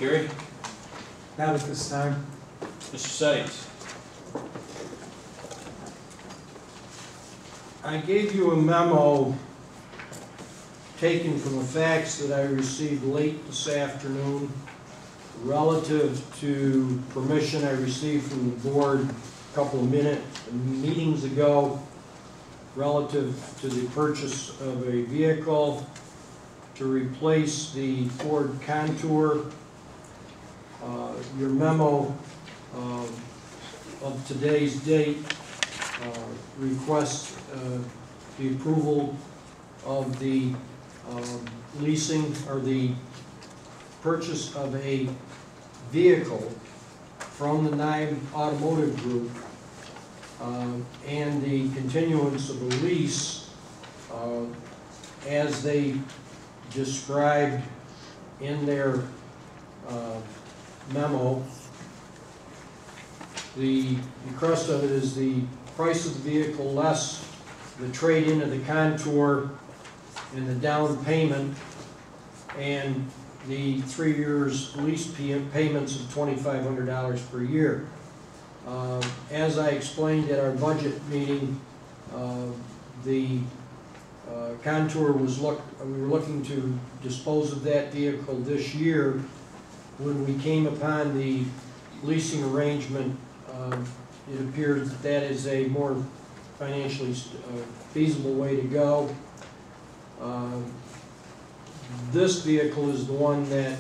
Gary? Not at this time. Mr. Settings? I gave you a memo taken from a fax that I received late this afternoon relative to permission I received from the board a couple of meetings ago relative to the purchase of a vehicle to replace the Ford Contour. Your memo of today's date requests the approval of the leasing or the purchase of a vehicle from the Nye Automotive Group and the continuance of the lease as they described in their memo. The crust of it is the price of the vehicle less the trade-in of the Contour and the down payment and the 3 years lease payments of $2,500 per year. As I explained at our budget meeting, the Contour we were looking to dispose of that vehicle this year. When we came upon the leasing arrangement, it appears that that is a more financially feasible way to go. This vehicle is the one that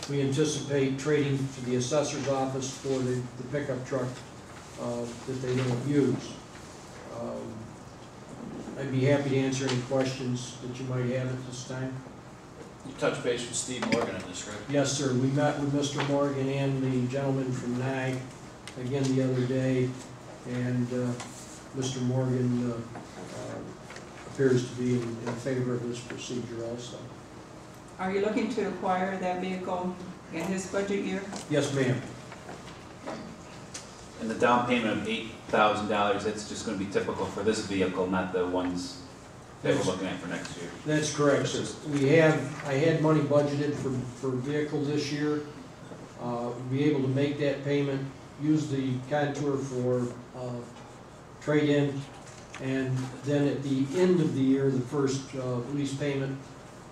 we anticipate trading to the assessor's office for the pickup truck that they don't use. I'd be happy to answer any questions that you might have at this time. You touched base with Steve Morgan on this, right? Yes, sir. We met with Mr. Morgan and the gentleman from Nye again the other day, and Mr. Morgan appears to be in favor of this procedure also. Are you looking to acquire that vehicle in this budget year? Yes, ma'am. And the down payment of $8,000, that's just going to be typical for this vehicle, not the ones that we're looking at for next year. That's correct, sir. I had money budgeted for vehicles this year. Be able to make that payment, use the Contour for trade-in, and then at the end of the year, the first lease payment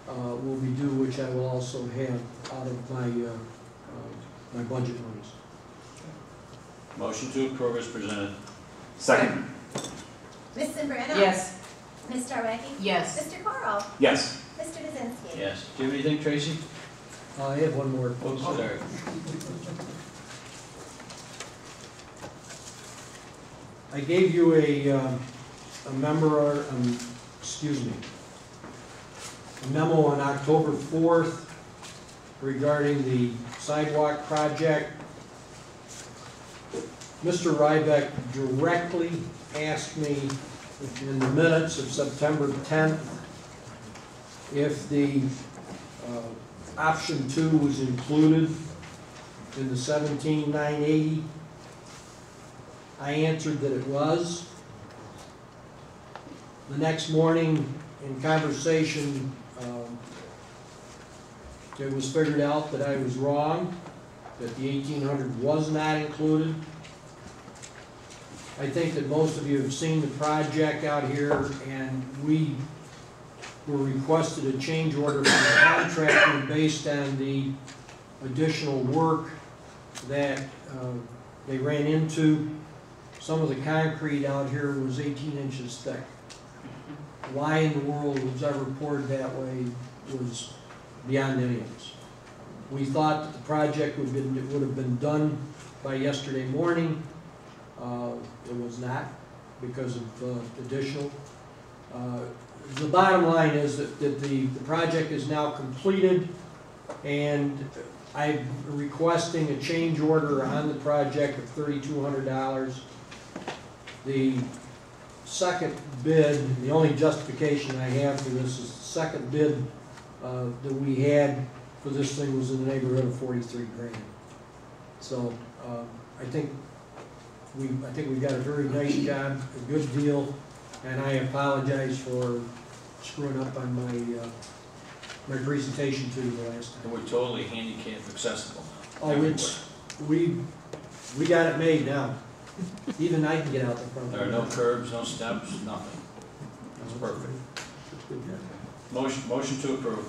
will be due, which I will also have out of my my budget monies. Motion to approve is presented. Second. Ms. Zambrano? Yes. Ms. Starwacki? Yes. Mr. Corral? Yes. Mr. Kaczynski? Yes. Do you have anything, Tracy? I have one more. Oh, sorry. I gave you a memo on October 4th regarding the sidewalk project. Mr. Rybeck directly asked me in the minutes of September 10th if the option 2 was included in the 17,980. I answered that it was. The next morning, in conversation, it was figured out that I was wrong, that the 1,800 was not included. I think that most of you have seen the project out here, and we were requested a change order from the contractor based on the additional work that they ran into. Some of the concrete out here was 18 inches thick. Why in the world it was ever poured that way was beyond any of us. We thought that the project would have been done by yesterday morning. It was not because of additional. The bottom line is that the project is now completed, and I'm requesting a change order on the project of $3,200. The second bid, the only justification I have for this is the second bid that we had for this thing was in the neighborhood of 43 grand. So I think we've got a very nice job, a good deal, and I apologize for screwing up on my presentation to you the last time. And we're totally handicap accessible now. Oh, it's, we got it made now. Even I can get out the front. There are no curbs, no steps, nothing. That's perfect. Motion to approve.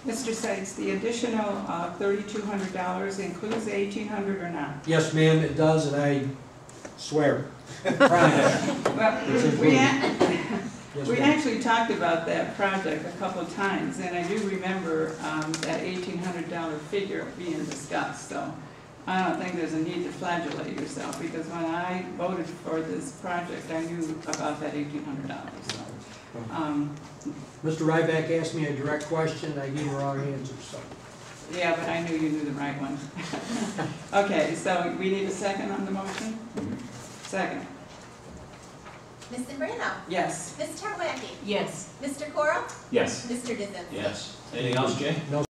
Mr. Sykes, the additional $3,200 includes the $1,800 or not? Yes, ma'am, it does, and I swear. Promise. Well, It's we, Yes, we ma'am. actually talked about that project a couple of times, and I do remember that $1,800 figure being discussed, so I don't think there's a need to flagellate yourself, because when I voted for this project, I knew about that $1,800, so. Mr. Ryback asked me a direct question, I gave the wrong answer, so. Yeah, but I knew you knew the right one. Okay, so we need a second on the motion? Second. Ms. Sembrano? Yes. Ms. Tarwacki? Yes. Mr. Cora? Yes. Mr. Kaczynski? Yes. Anything else, Jay? No,